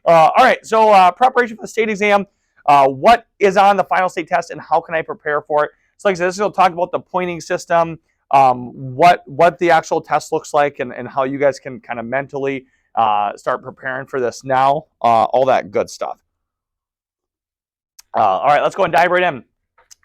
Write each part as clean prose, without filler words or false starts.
All right, so preparation for the state exam. What is on the final state test and how can I prepare for it? So like I said, this will talk about the pointing system, what the actual test looks like, and how you guys can kind of mentally start preparing for this now, all that good stuff. All right, let's go and dive right in.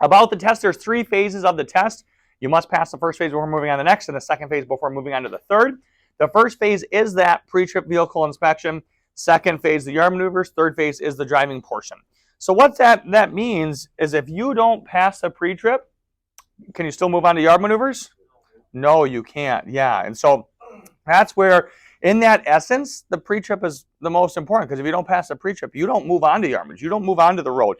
About the test, there's 3 phases of the test. You must pass the first phase before moving on to the next, and the second phase before moving on to the third. The first phase is that pre-trip vehicle inspection. Second phase, the yard maneuvers. Third phase is the driving portion. So what that means is if you don't pass the pre-trip, can you still move on to yard maneuvers? No, you can't. Yeah, and so that's where, in that essence, the pre-trip is the most important, because if you don't pass the pre-trip, you don't move on to yard maneuvers. You don't move on to the road.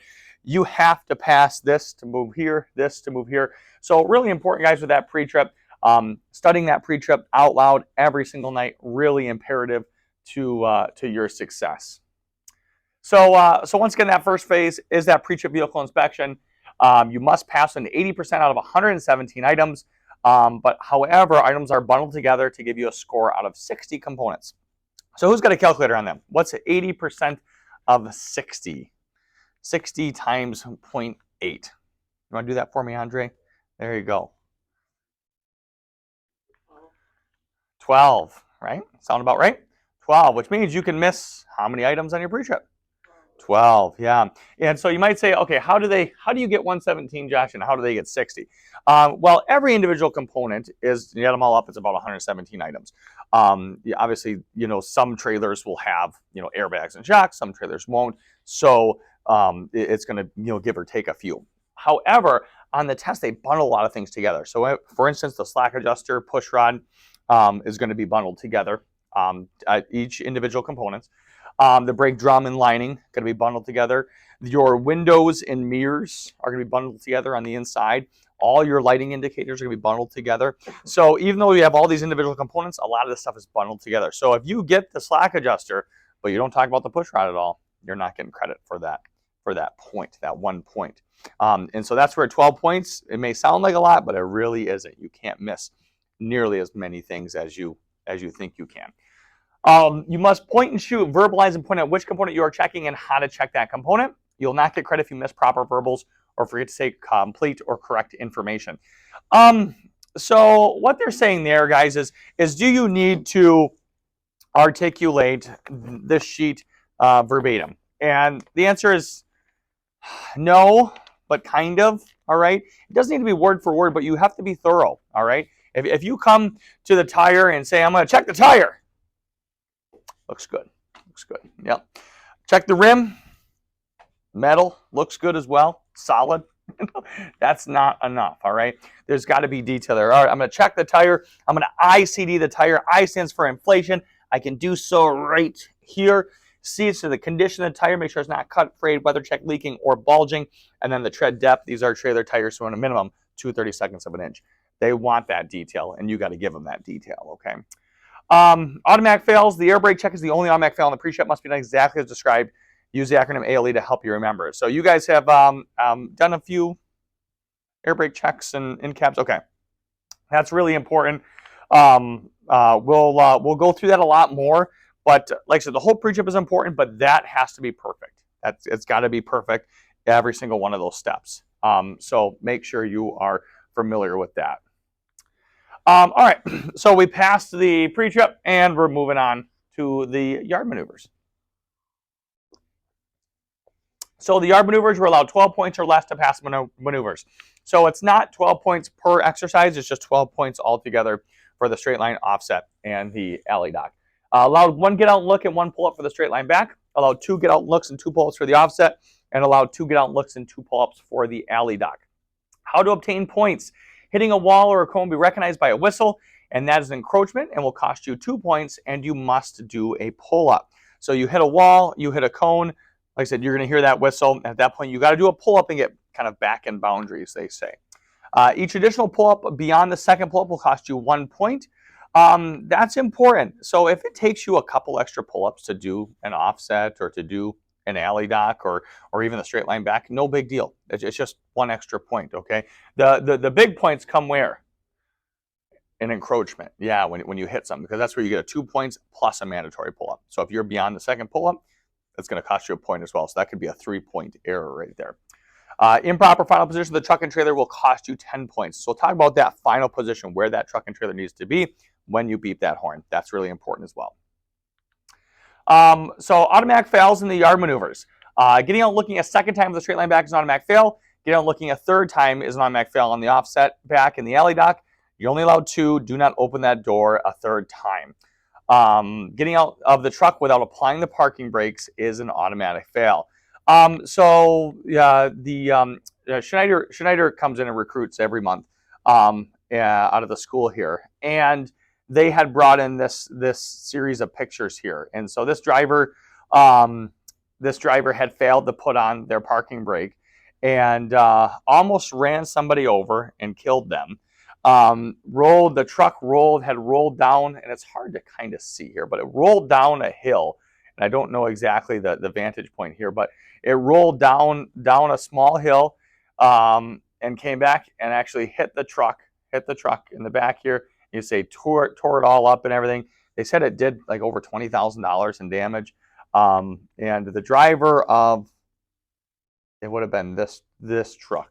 You have to pass this to move here, this to move here. So really important, guys, with that pre-trip. Studying that pre-trip out loud every single night, really imperative to your success. So once again, that first phase is that pre-trip vehicle inspection. You must pass an 80% out of 117 items. But however, items are bundled together to give you a score out of 60 components. So who's got a calculator on them? What's 80% of 60? 60 times 0.8. You want to do that for me, Andre? There you go. 12, right? Sound about right? 12, which means you can miss how many items on your pre-trip? 12, yeah. And so you might say, okay, how do you get 117, Josh, and how do they get 60? Well, every individual component is, you add them all up, it's about 117 items. Obviously, some trailers will have, airbags and shocks, some trailers won't. So it's going to, give or take a few. However, on the test, they bundle a lot of things together. So for instance, the slack adjuster, push rod is going to be bundled together, each individual components. The brake drum and lining going to be bundled together. Your windows and mirrors are going to be bundled together on the inside. All your lighting indicators are going to be bundled together. So even though you have all these individual components, a lot of this stuff is bundled together. So if you get the slack adjuster, but you don't talk about the push rod at all, you're not getting credit for that point, that 1 point. And so that's where 12 points, it may sound like a lot, but it really isn't. You can't miss nearly as many things as you think you can. You must point and shoot, verbalize and point out which component you are checking and how to check that component. You'll not get credit if you miss proper verbals or forget to say complete or correct information. So what they're saying there, guys, is do you need to articulate this sheet verbatim? And the answer is no, but kind of, all right? It doesn't need to be word for word, but you have to be thorough, all right? If you come to the tire and say, I'm going to check the tire, looks good, yep. Check the rim, metal, looks good as well, solid. That's not enough, all right? There's got to be detail there. All right, I'm going to check the tire. I'm going to ICD the tire. I stands for inflation. I can do so right here. C is to the condition of the tire. Make sure it's not cut, frayed, weather check, leaking, or bulging. And then the tread depth. These are trailer tires, so in a minimum, 2/32 of an inch. They want that detail, and you got to give them that detail, okay? Automatic fails. The air brake check is the only automatic fail on the pre-check. Must be done exactly as described. Use the acronym ALE to help you remember. So you guys have done a few air brake checks and in cabs. Okay, that's really important. We'll go through that a lot more. But like I said, the whole pre-trip is important, but that has to be perfect. It's got to be perfect, every single one of those steps. So make sure you are familiar with that. All right, so we passed the pre-trip, and we're moving on to the yard maneuvers. So the yard maneuvers, we're allowed 12 points or less to pass maneuvers. So it's not 12 points per exercise, it's just 12 points altogether for the straight line offset and the alley dock. Allowed 1 get out look and 1 pull up for the straight line back. Allowed 2 get out looks and 2 pull ups for the offset, and allowed 2 get out looks and 2 pull ups for the alley dock. How to obtain points. Hitting a wall or a cone will be recognized by a whistle, and that is an encroachment and will cost you 2 points, and you must do a pull up. So you hit a wall, you hit a cone, like I said, you're going to hear that whistle. At that point, you got to do a pull up and get kind of back in boundaries, they say. Each additional pull up beyond the second pull up will cost you 1 point. That's important. So if it takes you a couple extra pull-ups to do an offset or to do an alley dock or even the straight line back, no big deal. It's just 1 extra point, okay? The big points come where? An encroachment, yeah, when you hit something, because that's where you get a 2 points plus a mandatory pull-up. So if you're beyond the second pull-up, that's going to cost you a point as well. So that could be a 3-point error right there. Improper final position of the truck and trailer will cost you 10 points. So we'll talk about that final position, where that truck and trailer needs to be when you beep that horn. That's really important as well. So automatic fails in the yard maneuvers. Getting out looking a second time with the straight line back is an automatic fail. Getting out looking a third time is an automatic fail on the offset back in the alley dock. You're only allowed 2. Do not open that door a third time. Getting out of the truck without applying the parking brakes is an automatic fail. Schneider comes in and recruits every month out of the school here, and they had brought in this series of pictures here, and so this driver had failed to put on their parking brake and almost ran somebody over and killed them. The truck had rolled down, and it's hard to kind of see here, but it rolled down a hill, and I don't know exactly the vantage point here, but it rolled down a small hill and came back and actually hit the truck in the back here. You say tore it all up and everything. They said it did like over $20,000 in damage. And the driver of, it would have been this truck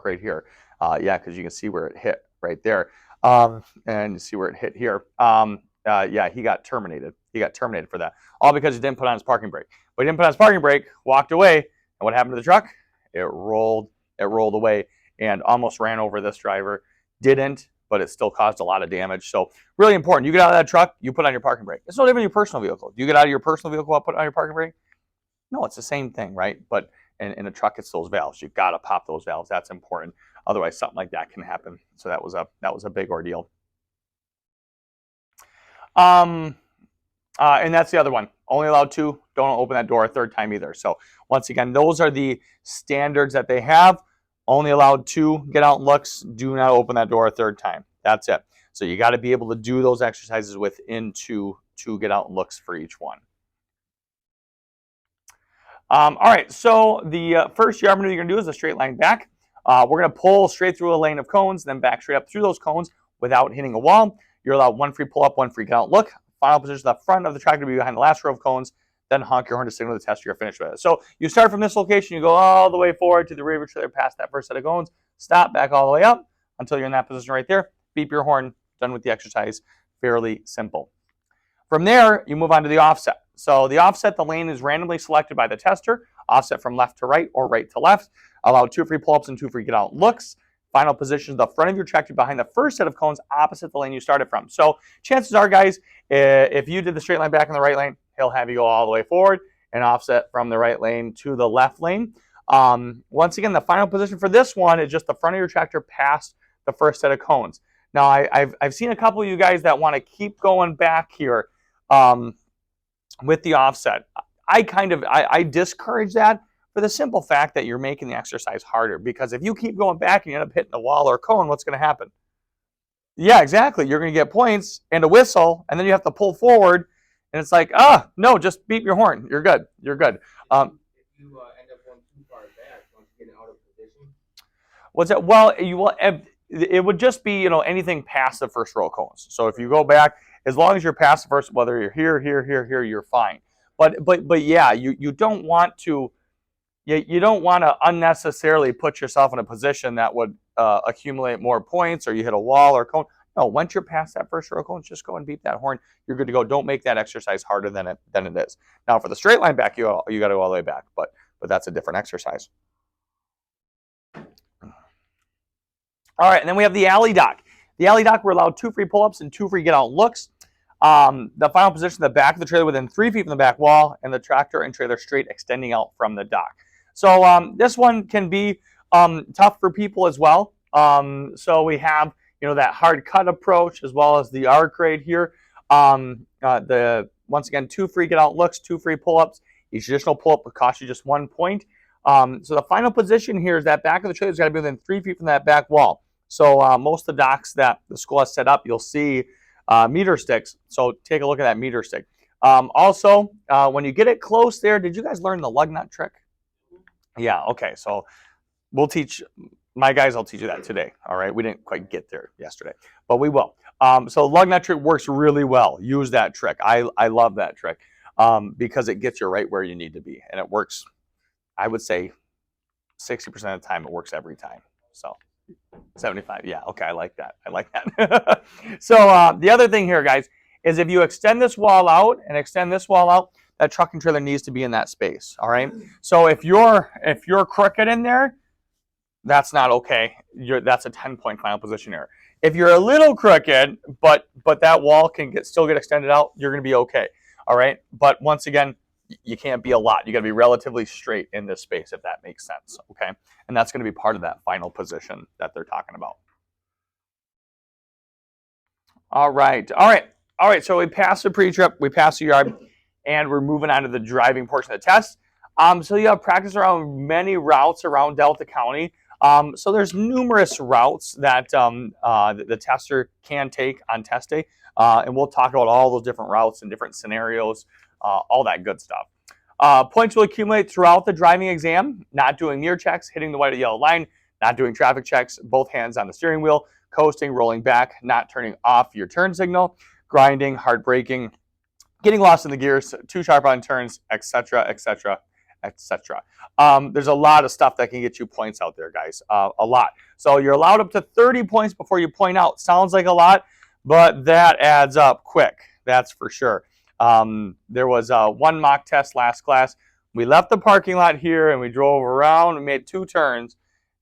right here. Yeah, because you can see where it hit right there. And you see where it hit here. Yeah, he got terminated. He got terminated for that. All because he didn't put on his parking brake. But he didn't put on his parking brake, walked away, and what happened to the truck? It rolled away and almost ran over this driver. Didn't, but it still caused a lot of damage. So really important. You get out of that truck, you put on your parking brake. It's no different than your personal vehicle. Do you get out of your personal vehicle while put on your parking brake? No, it's the same thing, right? But in a truck, it's those valves. You've got to pop those valves. That's important. Otherwise, something like that can happen. So that was a big ordeal. And that's the other one. Only allowed 2. Don't open that door a third time either. So once again, those are the standards that they have. Only allowed 2 get out looks. Do not open that door a third time. That's it. So you got to be able to do those exercises within 2 get out looks for each one. All right, so the first yard maneuver you're going to do is a straight line back. We're going to pull straight through a lane of cones, then back straight up through those cones without hitting a wall. You're allowed 1 free pull up, 1 free get out look. Final position at the front of the track to be behind the last row of cones, then honk your horn to signal the tester you're finished with it. So you start from this location, you go all the way forward to the rear of your trailer past that first set of cones, stop, back all the way up until you're in that position right there, beep your horn, done with the exercise. Fairly simple. From there, you move on to the offset. So the offset, the lane is randomly selected by the tester, offset from left to right or right to left. Allow 2 free pull-ups and 2 free get-out looks. Final position is the front of your tractor behind the first set of cones opposite the lane you started from. So chances are, guys, if you did the straight line back in the right lane, he'll have you go all the way forward and offset from the right lane to the left lane. Once again, the final position for this one is just the front of your tractor past the first set of cones. Now, I've seen a couple of you guys that want to keep going back here with the offset. I discourage that for the simple fact that you're making the exercise harder, because if you keep going back and you end up hitting a wall or a cone, what's going to happen? Yeah, exactly. You're going to get points and a whistle, and then you have to pull forward, and it's like, no, just beep your horn. You're good. You're good. If you end up going too far back, once you get out of position? What's that? Well, it would just be, anything past the first row of cones. So if you go back, as long as you're past the first, whether you're here, you're fine. But yeah, you don't want to. You don't want to unnecessarily put yourself in a position that would accumulate more points, or you hit a wall or a cone. No, once you're past that first row of cones, just go and beep that horn. You're good to go. Don't make that exercise harder than it is. Now, for the straight line back, you got to go all the way back, but that's a different exercise. All right, and then we have the alley dock. The alley dock, we're allowed 2 free pull-ups and 2 free get-out looks. The final position, the back of the trailer within 3 feet from the back wall, and the tractor and trailer straight extending out from the dock. So this one can be tough for people as well. So we have, that hard cut approach as well as the arc right here. Once again, 2 free get out looks, 2 free pull-ups. Each additional pull-up will cost you just 1 point. So the final position here is that back of the trailer's got to be within 3 feet from that back wall. So most of the docks that the school has set up, you'll see meter sticks. So take a look at that meter stick. Also, when you get it close there, did you guys learn the lug nut trick? Yeah, okay. So we'll teach My guys will teach you that today. All right, we didn't quite get there yesterday, but we will. So lug nut trick works really well. Use that trick. I love that trick because it gets you right where you need to be, and it works. I would say 60% of the time it works every time. So 75, yeah, okay, I like that. I like that. So the other thing here, guys, is if you extend this wall out and extend this wall out, that truck and trailer needs to be in that space. All right. So if you're crooked in there, that's not okay. That's a 10-point final position error. If you're a little crooked, but that wall can still get extended out, you're going to be okay. All right. But once again, you can't be a lot. You got to be relatively straight in this space, if that makes sense. Okay. And that's going to be part of that final position that they're talking about. All right. All right. All right. So we passed the pre-trip, we passed the yard, and we're moving on to the driving portion of the test. So you have practice around many routes around Delta County. So there's numerous routes that the tester can take on test day, and we'll talk about all those different routes and different scenarios, all that good stuff. Points will accumulate throughout the driving exam, not doing mirror checks, hitting the white or yellow line, not doing traffic checks, both hands on the steering wheel, coasting, rolling back, not turning off your turn signal, grinding, hard braking, getting lost in the gears, too sharp on turns, etc., etc., etc. There's a lot of stuff that can get you points out there, guys. A lot. So you're allowed up to 30 points before you point out. Sounds like a lot, but that adds up quick. That's for sure. There was one mock test last class. We left the parking lot here and we drove around and made 2 turns,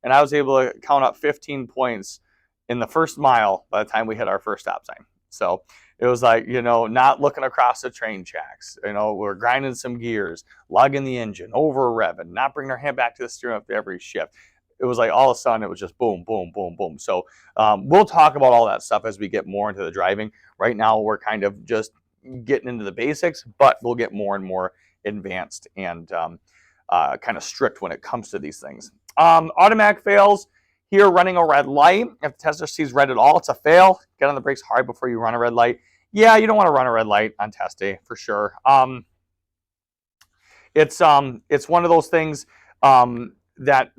and I was able to count up 15 points in the first mile by the time we hit our first stop sign. So it was like, not looking across the train tracks. We're grinding some gears, lugging the engine, over revving, not bringing our hand back to the steering after every shift. It was like all of a sudden it was just boom, boom, boom, boom. So we'll talk about all that stuff as we get more into the driving. Right now we're kind of just getting into the basics, but we'll get more and more advanced and kind of strict when it comes to these things. Automatic fails. Here, running a red light. If the tester sees red at all, it's a fail. Get on the brakes hard before you run a red light. Yeah, you don't want to run a red light on test day for sure. It's one of those things that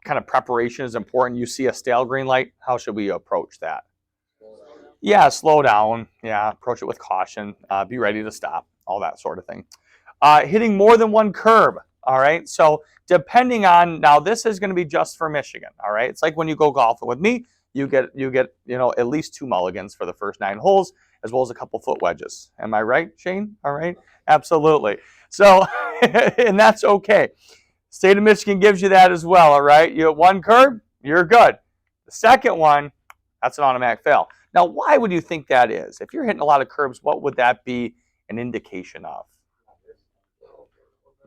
kind of preparation is important. You see a stale green light, how should we approach that? Yeah, slow down. Yeah, approach it with caution. Be ready to stop. All that sort of thing. Hitting more than one curb. All right, so depending on, now this is going to be just for Michigan. All right, it's like when you go golfing with me, you get at least 2 mulligans for the first 9 holes, as well as a couple foot wedges. Am I right, Shane? All right, absolutely. So, and that's okay. State of Michigan gives you that as well. All right, you have 1 curb, you're good. The second one, that's an automatic fail. Now, why would you think that is? If you're hitting a lot of curbs, what would that be an indication of?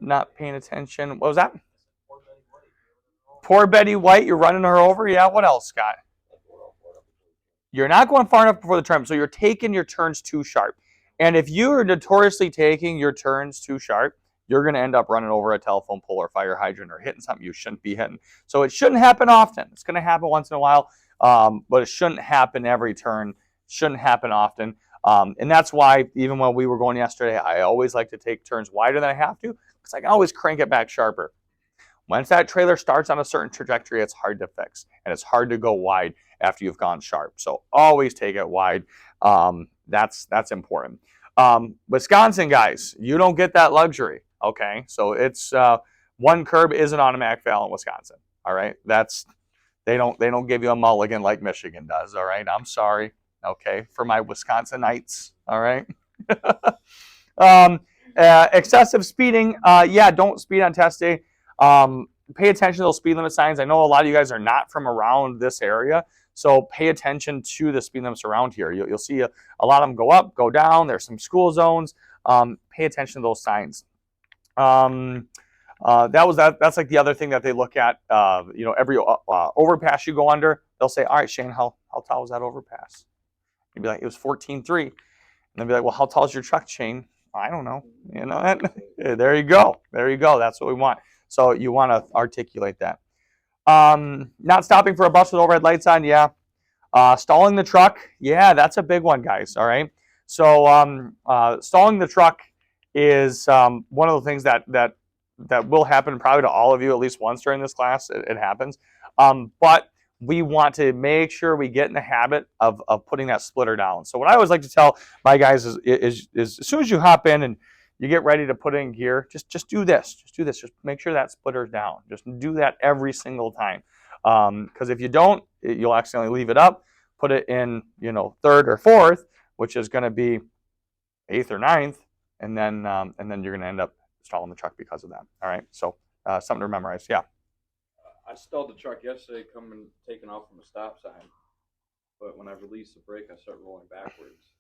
Not paying attention. What was that? Poor Betty White, you're running her over? Yeah, what else, Scott? You're not going far enough before the turn, so you're taking your turns too sharp. And if you are notoriously taking your turns too sharp, you're going to end up running over a telephone pole or fire hydrant or hitting something you shouldn't be hitting. So it shouldn't happen often. It's going to happen once in a while, but it shouldn't happen every turn. It shouldn't happen often. And that's why, even when we were going yesterday, I always like to take turns wider than I have to, because I can always crank it back sharper. Once that trailer starts on a certain trajectory, it's hard to fix, and it's hard to go wide after you've gone sharp. So always take it wide. That's important. Wisconsin guys, you don't get that luxury. Okay, so it's 1 curb is an automatic fail in Wisconsin. All right, they don't give you a mulligan like Michigan does. All right, I'm sorry. Okay, for my Wisconsinites. All right. Excessive speeding. Yeah, don't speed on test day. Pay attention to those speed limit signs. I know a lot of you guys are not from around this area, so pay attention to the speed limits around here. You'll see a lot of them go up, go down. There's some school zones. Pay attention to those signs. That's like the other thing that they look at. Every overpass you go under, they'll say, "All right, Shane, how tall was that overpass?" You'd be like, "It was 14.3." And they'll be like, "Well, how tall is your truck, Shane?" I don't know. There you go. There you go. That's what we want. So you want to articulate that. Not stopping for a bus with overhead lights on. Yeah. Stalling the truck. Yeah, that's a big one, guys. All right. So stalling the truck is one of the things that will happen probably to all of you at least once during this class. It happens. But we want to make sure we get in the habit of putting that splitter down. So what I always like to tell my guys is as soon as you hop in and you get ready to put in gear, just do this. Just do this. Just make sure that splitter's down. Just do that every single time. Because if you don't, you'll accidentally leave it up, put it in, third or fourth, which is going to be eighth or ninth, and then you're going to end up stalling the truck because of that. All right. So something to memorize. Yeah. I stalled the truck yesterday taking off from a stop sign, but when I released the brake, I start rolling backwards.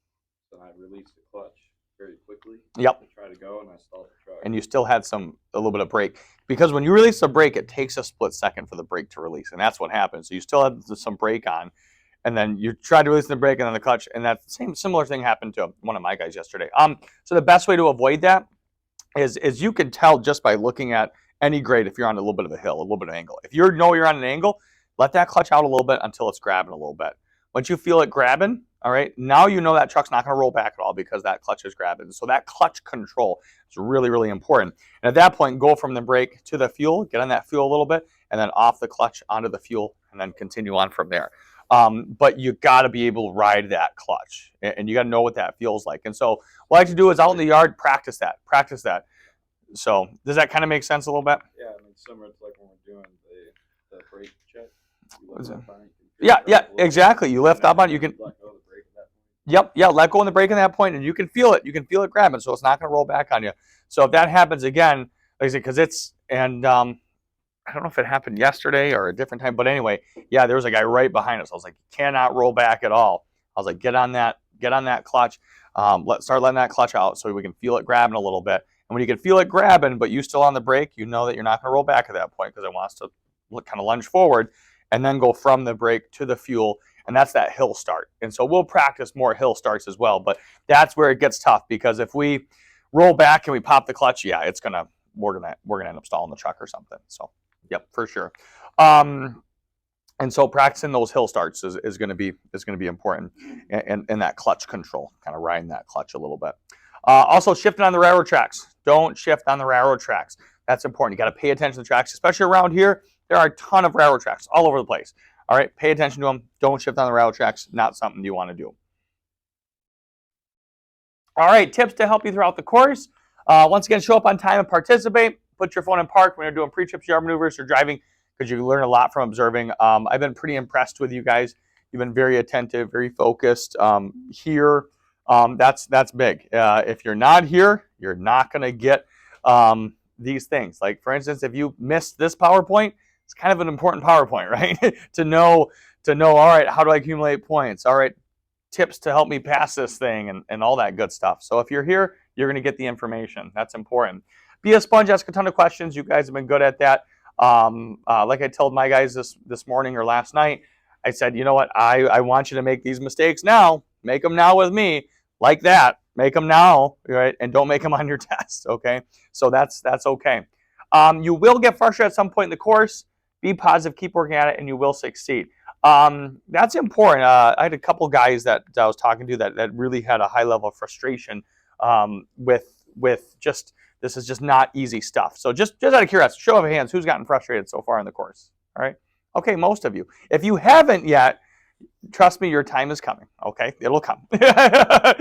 So I released the clutch very quickly. Yep. To try to go, and I stalled the truck. And you still had a little bit of brake, because when you release the brake, it takes a split second for the brake to release, and that's what happens. So you still had some brake on, and then you tried to release the brake and then the clutch, and that similar thing happened to one of my guys yesterday. So the best way to avoid that is you can tell just by looking at any grade if you're on a little bit of a hill, a little bit of angle. If you know you're on an angle, let that clutch out a little bit until it's grabbing a little bit. Once you feel it grabbing, all right, now you know that truck's not going to roll back at all because that clutch is grabbing. So that clutch control is really, really important. And at that point, go from the brake to the fuel, get on that fuel a little bit, and then off the clutch onto the fuel, and then continue on from there. But you got to be able to ride that clutch, and you got to know what that feels like. And so what I like to do is out in the yard, practice that. So does that kind of make sense a little bit? Yeah, I mean, similar to like when we're doing the brake check. Yeah, exactly. You lift up on it, you can. Let go of the brake at that point. Yep, let go on the brake at that point, and you can feel it. You can feel it grabbing, so it's not going to roll back on you. So if that happens again, like I said, because I don't know if it happened yesterday or a different time, but anyway, yeah, there was a guy right behind us. I was like, you cannot roll back at all. I was like, get on that clutch. Start letting that clutch out so we can feel it grabbing a little bit. And when you can feel it grabbing, but you still on the brake, you know that you're not going to roll back at that point because it wants to kind of lunge forward and then go from the brake to the fuel. And that's that hill start. And so we'll practice more hill starts as well. But that's where it gets tough, because if we roll back and we pop the clutch, yeah, we're gonna end up stalling the truck or something. So, yep, for sure. And so practicing those hill starts is going to be important, and that clutch control, kind of riding that clutch a little bit. Also, shifting on the railroad tracks. Don't shift on the railroad tracks. That's important. You got to pay attention to the tracks, especially around here. There are a ton of railroad tracks all over the place. All right, pay attention to them. Don't shift on the railroad tracks. Not something you want to do. All right, tips to help you throughout the course. Once again, show up on time and participate. Put your phone in park when you're doing pre-trips, yard maneuvers, or driving, because you learn a lot from observing. I've been pretty impressed with you guys. You've been very attentive, very focused. Here, that's big. If you're not here, you're not going to get these things. Like, for instance, if you missed this PowerPoint, it's kind of an important PowerPoint, right? to know, all right, how do I accumulate points? All right, tips to help me pass this thing, and all that good stuff. So if you're here, you're going to get the information. That's important. Be a sponge, ask a ton of questions. You guys have been good at that. Like I told my guys this morning or last night, I said, you know what, I want you to make these mistakes now. Make them now with me, like that. Make them now, right? And don't make them on your test, okay? So that's okay. You will get frustrated at some point in the course. Be positive, keep working at it, and you will succeed. That's important. I had a couple guys that I was talking to that really had a high level of frustration with just, this is just not easy stuff. So just out of curiosity, show of hands, who's gotten frustrated so far in the course? All right. Okay, most of you. If you haven't yet, trust me, your time is coming. Okay, it'll come. But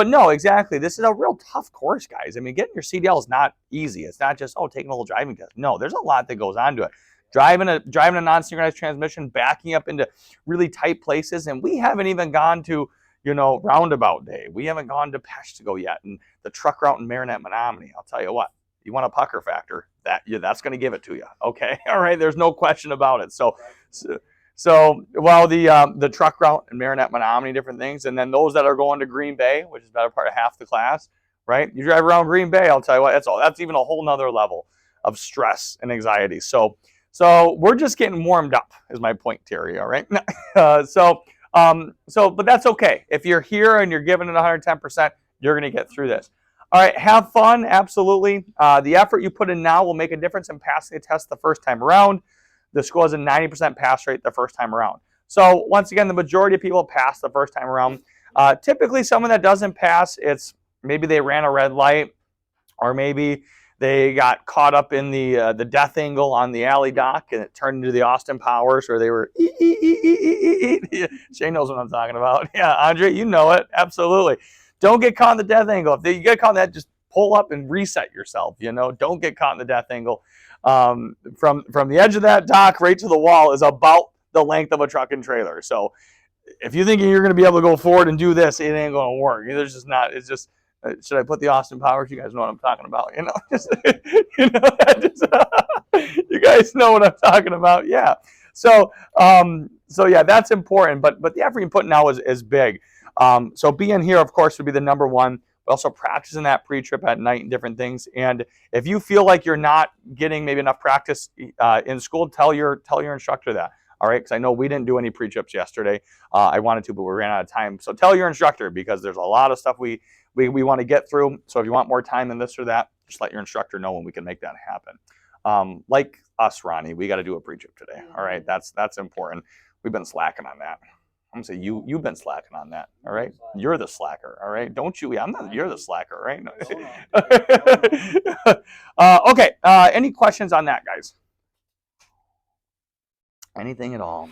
no, exactly. This is a real tough course, guys. I mean, getting your CDL is not easy. It's not just taking a little driving test. No, there's a lot that goes on to it. Driving a non-synchronized transmission, backing up into really tight places, and we haven't even gone to roundabout day. We haven't gone to Peshtigo yet, and the truck route in Marinette, Menominee. I'll tell you what, you want a pucker factor, that's going to give it to you. Okay, all right. There's no question about it. So the truck route in Marinette, Menominee, different things, and then those that are going to Green Bay, which is better part of half the class, right? You drive around Green Bay, I'll tell you what, that's even a whole nother level of stress and anxiety. So we're just getting warmed up, is my point, Terry. All right. But that's okay. If you're here and you're giving it 110%, you're going to get through this. All right, have fun, absolutely. The effort you put in now will make a difference in passing the test the first time around. The school has a 90% pass rate the first time around. So once again, the majority of people pass the first time around. Typically, someone that doesn't pass, it's maybe they ran a red light, or maybe They got caught up in the death angle on the alley dock, and it turned into the Austin Powers, where they were. Shane knows what I'm talking about. Yeah, Andre, you know it absolutely. Don't get caught in the death angle. If you get caught in that, just pull up and reset yourself. Don't get caught in the death angle. From the edge of that dock right to the wall is about the length of a truck and trailer. So if you think you're going to be able to go forward and do this, it ain't going to work. There's just not. It's just. Should I put the Austin Powers? You guys know what I'm talking about. You guys know what I'm talking about. Yeah. So yeah, that's important. But the effort you put now is big. So being here, of course, would be the number one. But also practicing that pre-trip at night and different things. And if you feel like you're not getting maybe enough practice in school, tell your instructor that. All right, because I know we didn't do any pre-trips yesterday. I wanted to, but we ran out of time. So tell your instructor, because there's a lot of stuff we want to get through. So if you want more time in this or that, just let your instructor know, and we can make that happen. Like us, Ronnie, we got to do a pre-trip today. All right, that's important. We've been slacking on that. I'm gonna say you've been slacking on that. All right, you're the slacker. All right, don't you? I'm not. You're the slacker, right? Okay. Any questions on that, guys? Anything at all?